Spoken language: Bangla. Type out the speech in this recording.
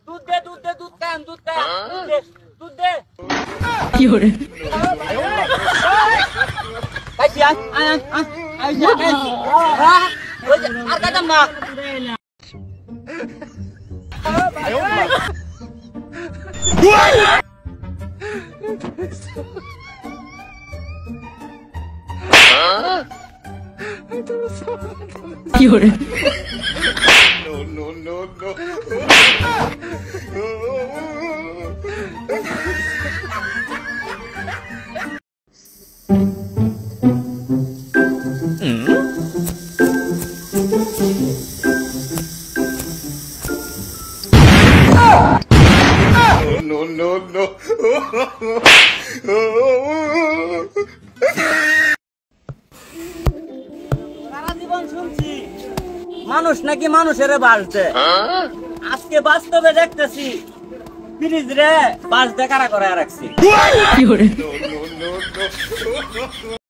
দুধ দে দুধ দে দুধ খান দুধ খা দুধ দে দুধ দে কি হরে কাইছি আয় আয় আয় আয় যা কাইছি হ্যাঁ ওই যে আর কাটাম না কি হরে No, no, no, no. No, no, no. সারা জীবন শুনছি মানুষ নাকি মানুষের বাসতে আজকে বাস্তবে দেখতেছি ফ্রিজ রে বাস দেখারা করে রাখছি কি হরে No, no, no, no.